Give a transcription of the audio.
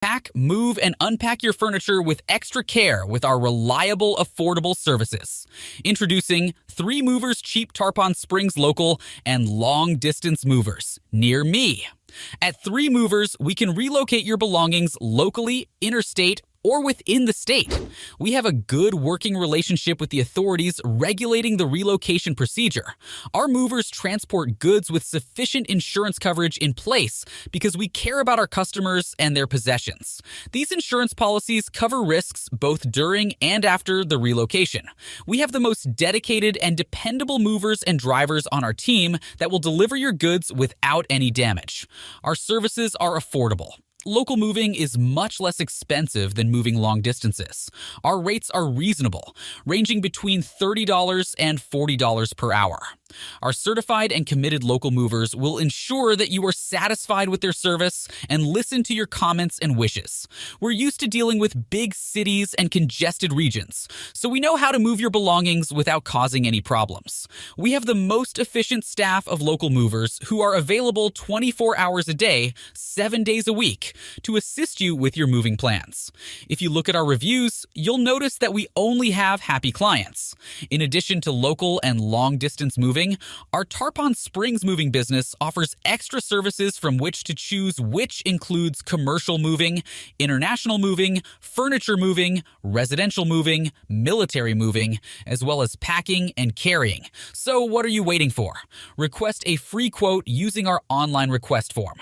Pack, move, and unpack your furniture with extra care with our reliable, affordable services. Introducing 3 Movers Cheap Tarpon Springs Local and Long Distance Movers near me. At 3 Movers, we can relocate your belongings locally, interstate, or within the state. We have a good working relationship with the authorities regulating the relocation procedure. Our movers transport goods with sufficient insurance coverage in place because we care about our customers and their possessions. These insurance policies cover risks both during and after the relocation. We have the most dedicated and dependable movers and drivers on our team that will deliver your goods without any damage. Our services are affordable. Local moving is much less expensive than moving long distances. Our rates are reasonable, ranging between $30 and $40 per hour. Our certified and committed local movers will ensure that you are satisfied with their service and listen to your comments and wishes. We're used to dealing with big cities and congested regions, so we know how to move your belongings without causing any problems. We have the most efficient staff of local movers who are available 24 hours a day, 7 days a week, to assist you with your moving plans. If you look at our reviews, you'll notice that we only have happy clients. In addition to local and long-distance moving, our Tarpon Springs moving business offers extra services from which to choose, which includes commercial moving, international moving, furniture moving, residential moving, military moving, as well as packing and carrying. So what are you waiting for? Request a free quote using our online request form.